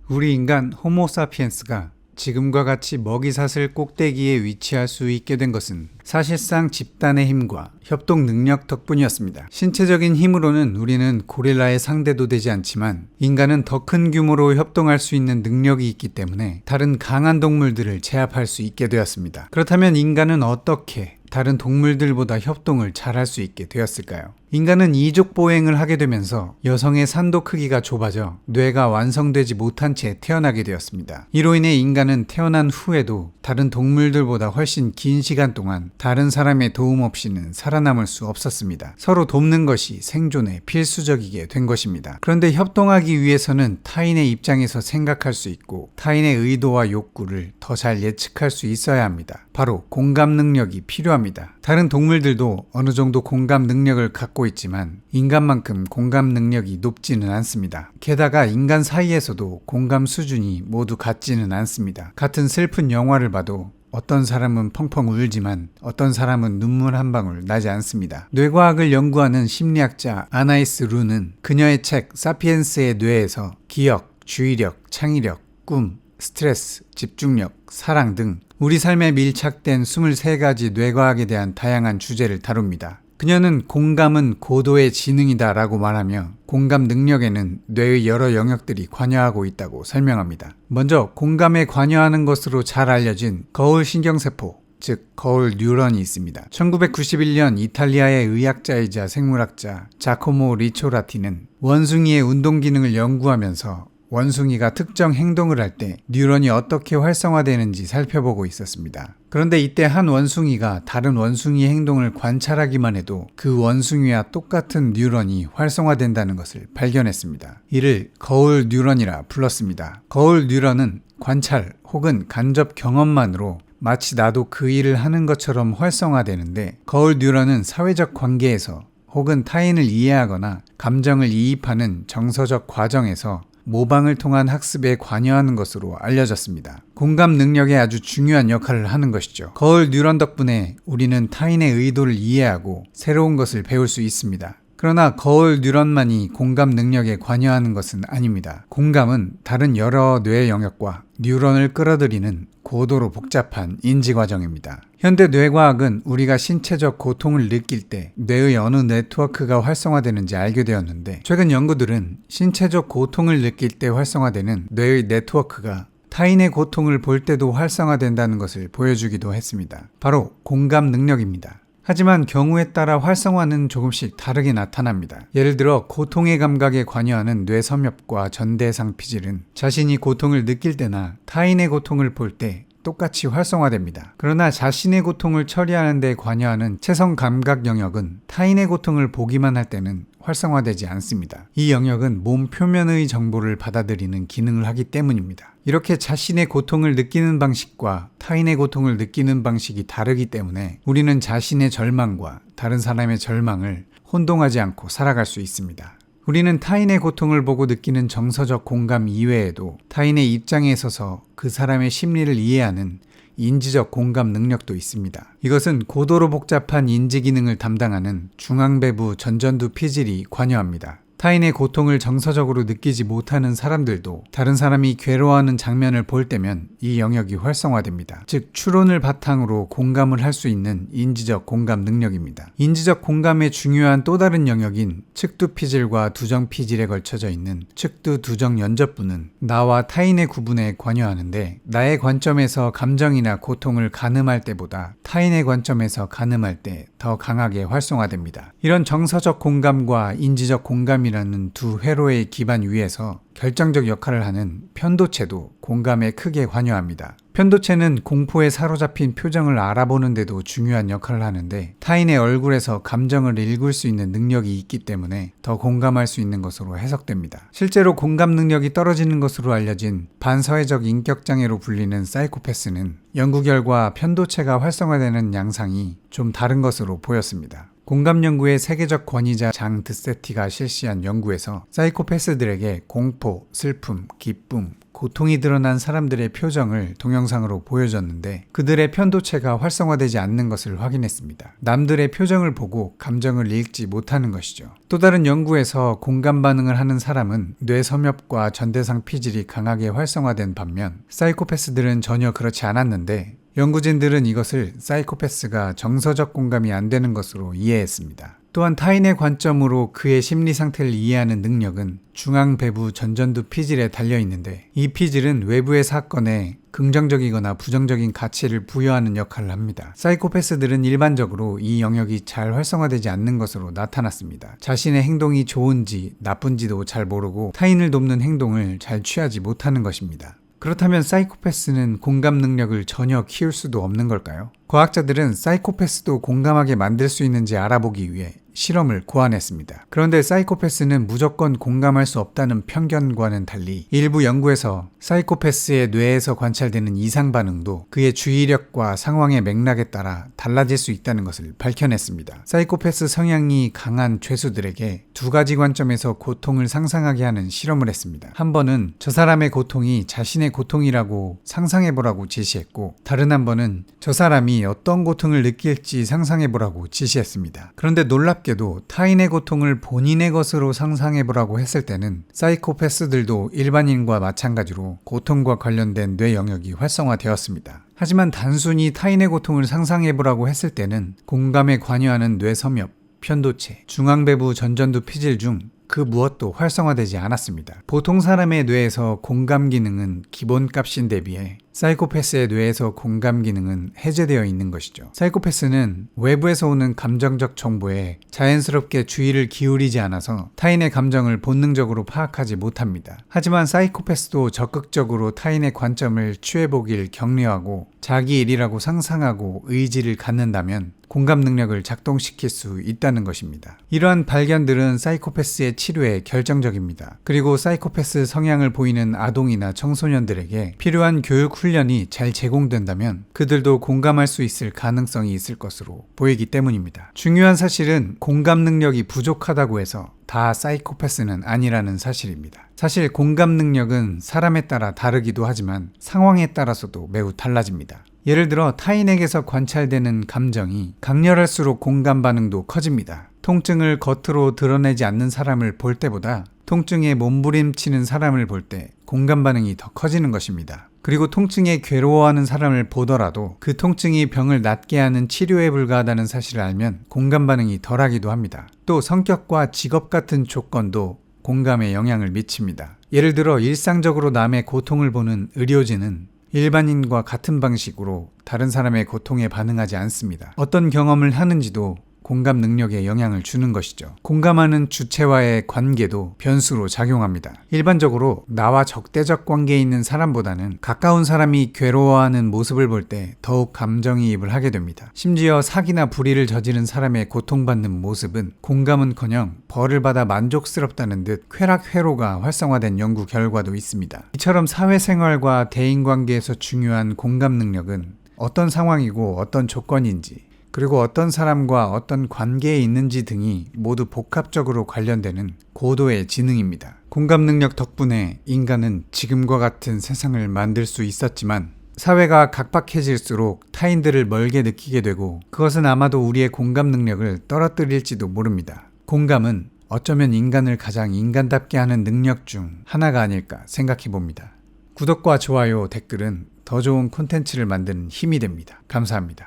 우리 인간 호모사피엔스가 지금과 같이 먹이사슬 꼭대기에 위치할 수 있게 된 것은 사실상 집단의 힘과 협동 능력 덕분이었습니다. 신체적인 힘으로는 우리는 고릴라의 상대도 되지 않지만 인간은 더 큰 규모로 협동할 수 있는 능력이 있기 때문에 다른 강한 동물들을 제압할 수 있게 되었습니다. 그렇다면 인간은 어떻게 다른 동물들보다 협동을 잘할 수 있게 되었을까요? 인간은 이족 보행을 하게 되면서 여성의 산도 크기가 좁아져 뇌가 완성되지 못한 채 태어나게 되었습니다. 이로 인해 인간은 태어난 후에도 다른 동물들보다 훨씬 긴 시간 동안 다른 사람의 도움 없이는 살아남을 수 없었습니다. 서로 돕는 것이 생존에 필수적이게 된 것입니다. 그런데 협동하기 위해서는 타인의 입장에서 생각할 수 있고 타인의 의도와 욕구를 더 잘 예측할 수 있어야 합니다. 바로 공감 능력이 필요합니다. 다른 동물들도 어느 정도 공감 능력을 갖고 있지만 인간만큼 공감 능력이 높지는 않습니다. 게다가 인간 사이에서도 공감 수준이 모두 같지는 않습니다. 같은 슬픈 영화를 봐도 어떤 사람은 펑펑 울지만 어떤 사람은 눈물 한 방울 나지 않습니다. 뇌과학을 연구하는 심리학자 아나이스 루는 그녀의 책 사피엔스의 뇌에서 기억, 주의력, 창의력, 꿈, 스트레스, 집중력, 사랑 등 우리 삶에 밀착된 23가지 뇌과학에 대한 다양한 주제를 다룹니다. 그녀는 공감은 고도의 지능이다 라고 말하며 공감 능력에는 뇌의 여러 영역들이 관여하고 있다고 설명합니다. 먼저 공감에 관여하는 것으로 잘 알려진 거울 신경세포, 즉 거울 뉴런이 있습니다. 1991년 이탈리아의 의학자이자 생물학자 자코모 리초라티는 원숭이의 운동 기능을 연구하면서 원숭이가 특정 행동을 할 때 뉴런이 어떻게 활성화되는지 살펴보고 있었습니다. 그런데 이때 한 원숭이가 다른 원숭이의 행동을 관찰하기만 해도 그 원숭이와 똑같은 뉴런이 활성화된다는 것을 발견했습니다. 이를 거울 뉴런이라 불렀습니다. 거울 뉴런은 관찰 혹은 간접 경험만으로 마치 나도 그 일을 하는 것처럼 활성화되는데 거울 뉴런은 사회적 관계에서 혹은 타인을 이해하거나 감정을 이입하는 정서적 과정에서 모방을 통한 학습에 관여하는 것으로 알려졌습니다. 공감 능력에 아주 중요한 역할을 하는 것이죠. 거울 뉴런 덕분에 우리는 타인의 의도를 이해하고 새로운 것을 배울 수 있습니다. 그러나 거울 뉴런만이 공감 능력에 관여하는 것은 아닙니다. 공감은 다른 여러 뇌 영역과 뉴런을 끌어들이는 고도로 복잡한 인지 과정입니다. 현대 뇌과학은 우리가 신체적 고통을 느낄 때 뇌의 어느 네트워크가 활성화되는지 알게 되었는데 최근 연구들은 신체적 고통을 느낄 때 활성화되는 뇌의 네트워크가 타인의 고통을 볼 때도 활성화된다는 것을 보여주기도 했습니다. 바로 공감 능력입니다. 하지만 경우에 따라 활성화는 조금씩 다르게 나타납니다. 예를 들어 고통의 감각에 관여하는 뇌섬엽과 전대상피질은 자신이 고통을 느낄 때나 타인의 고통을 볼 때 똑같이 활성화됩니다. 그러나 자신의 고통을 처리하는 데 관여하는 체성 감각 영역은 타인의 고통을 보기만 할 때는 활성화되지 않습니다. 이 영역은 몸 표면의 정보를 받아들이는 기능을 하기 때문입니다. 이렇게 자신의 고통을 느끼는 방식과 타인의 고통을 느끼는 방식이 다르기 때문에 우리는 자신의 절망과 다른 사람의 절망을 혼동하지 않고 살아갈 수 있습니다. 우리는 타인의 고통을 보고 느끼는 정서적 공감 이외에도 타인의 입장에 서서 그 사람의 심리를 이해하는 인지적 공감 능력도 있습니다. 이것은 고도로 복잡한 인지 기능을 담당하는 중앙배부 전전두 피질이 관여합니다. 타인의 고통을 정서적으로 느끼지 못하는 사람들도 다른 사람이 괴로워하는 장면을 볼 때면 이 영역이 활성화됩니다. 즉 추론을 바탕으로 공감을 할 수 있는 인지적 공감 능력입니다. 인지적 공감의 중요한 또 다른 영역인 측두피질과 두정피질에 걸쳐져 있는 측두두정연접부는 나와 타인의 구분에 관여하는데 나의 관점에서 감정이나 고통을 가늠할 때보다 타인의 관점에서 가늠할 때 더 강하게 활성화됩니다. 이런 정서적 공감과 인지적 공감이라는 두 회로의 기반 위에서 결정적 역할을 하는 편도체도 공감에 크게 관여합니다. 편도체는 공포에 사로잡힌 표정을 알아보는 데도 중요한 역할을 하는데 타인의 얼굴에서 감정을 읽을 수 있는 능력이 있기 때문에 더 공감할 수 있는 것으로 해석됩니다. 실제로 공감 능력이 떨어지는 것으로 알려진 반사회적 인격장애로 불리는 사이코패스는 연구 결과 편도체가 활성화되는 양상이 좀 다른 것으로 보였습니다. 공감 연구의 세계적 권위자 장 드세티가 실시한 연구에서 사이코패스들에게 공포, 슬픔, 기쁨, 고통이 드러난 사람들의 표정을 동영상으로 보여줬는데 그들의 편도체가 활성화되지 않는 것을 확인했습니다. 남들의 표정을 보고 감정을 읽지 못하는 것이죠. 또 다른 연구에서 공감 반응을 하는 사람은 뇌 섬엽과 전대상 피질이 강하게 활성화된 반면 사이코패스들은 전혀 그렇지 않았는데 연구진들은 이것을 사이코패스가 정서적 공감이 안 되는 것으로 이해했습니다. 또한 타인의 관점으로 그의 심리 상태를 이해하는 능력은 중앙배부 전전두 피질에 달려 있는데 이 피질은 외부의 사건에 긍정적이거나 부정적인 가치를 부여하는 역할을 합니다. 사이코패스들은 일반적으로 이 영역이 잘 활성화되지 않는 것으로 나타났습니다. 자신의 행동이 좋은지 나쁜지도 잘 모르고 타인을 돕는 행동을 잘 취하지 못하는 것입니다. 그렇다면 사이코패스는 공감 능력을 전혀 키울 수도 없는 걸까요? 과학자들은 사이코패스도 공감하게 만들 수 있는지 알아보기 위해 실험을 고안했습니다. 그런데 사이코패스는 무조건 공감할 수 없다는 편견과는 달리 일부 연구에서 사이코패스의 뇌에서 관찰되는 이상 반응도 그의 주의력과 상황의 맥락에 따라 달라질 수 있다는 것을 밝혀냈습니다. 사이코패스 성향이 강한 죄수들에게 두 가지 관점에서 고통을 상상하게 하는 실험을 했습니다. 한 번은 저 사람의 고통이 자신의 고통이라고 상상해보라고 지시했고 다른 한 번은 저 사람이 어떤 고통을 느낄지 상상해보라고 지시했습니다. 그런데 놀랍게도 타인의 고통을 본인의 것으로 상상해보라고 했을 때는 사이코패스들도 일반인과 마찬가지로 고통과 관련된 뇌 영역이 활성화되었습니다. 하지만 단순히 타인의 고통을 상상해보라고 했을 때는 공감에 관여하는 뇌 섬엽, 편도체, 중앙배부 전전두 피질 중 그 무엇도 활성화되지 않았습니다. 보통 사람의 뇌에서 공감 기능은 기본값인 대비해 사이코패스의 뇌에서 공감 기능은 해제되어 있는 것이죠. 사이코패스는 외부에서 오는 감정적 정보에 자연스럽게 주의를 기울이지 않아서 타인의 감정을 본능적으로 파악하지 못합니다. 하지만 사이코패스도 적극적으로 타인의 관점을 취해보길 격려하고 자기 일이라고 상상하고 의지를 갖는다면 공감 능력을 작동시킬 수 있다는 것입니다. 이러한 발견들은 사이코패스의 치료에 결정적입니다. 그리고 사이코패스 성향을 보이는 아동이나 청소년들에게 필요한 교육 훈련이 잘 제공된다면 그들도 공감할 수 있을 가능성이 있을 것으로 보이기 때문입니다. 중요한 사실은 공감 능력이 부족하다고 해서 다 사이코패스는 아니라는 사실입니다. 사실 공감 능력은 사람에 따라 다르기도 하지만 상황에 따라서도 매우 달라집니다. 예를 들어 타인에게서 관찰되는 감정이 강렬할수록 공감 반응도 커집니다. 통증을 겉으로 드러내지 않는 사람을 볼 때보다 통증에 몸부림치는 사람을 볼 때 공감 반응이 더 커지는 것입니다. 그리고 통증에 괴로워하는 사람을 보더라도 그 통증이 병을 낫게 하는 치료에 불과하다는 사실을 알면 공감 반응이 덜하기도 합니다. 또 성격과 직업 같은 조건도 공감에 영향을 미칩니다. 예를 들어 일상적으로 남의 고통을 보는 의료진은 일반인과 같은 방식으로 다른 사람의 고통에 반응하지 않습니다. 어떤 경험을 하는지도 공감 능력에 영향을 주는 것이죠. 공감하는 주체와의 관계도 변수로 작용합니다. 일반적으로 나와 적대적 관계에 있는 사람보다는 가까운 사람이 괴로워하는 모습을 볼 때 더욱 감정이입을 하게 됩니다. 심지어 사기나 불의를 저지른 사람의 고통받는 모습은 공감은커녕 벌을 받아 만족스럽다는 듯 쾌락회로가 활성화된 연구 결과도 있습니다. 이처럼 사회생활과 대인관계에서 중요한 공감 능력은 어떤 상황이고 어떤 조건인지 그리고 어떤 사람과 어떤 관계에 있는지 등이 모두 복합적으로 관련되는 고도의 지능입니다. 공감 능력 덕분에 인간은 지금과 같은 세상을 만들 수 있었지만 사회가 각박해질수록 타인들을 멀게 느끼게 되고 그것은 아마도 우리의 공감 능력을 떨어뜨릴지도 모릅니다. 공감은 어쩌면 인간을 가장 인간답게 하는 능력 중 하나가 아닐까 생각해 봅니다. 구독과 좋아요, 댓글은 더 좋은 콘텐츠를 만드는 힘이 됩니다. 감사합니다.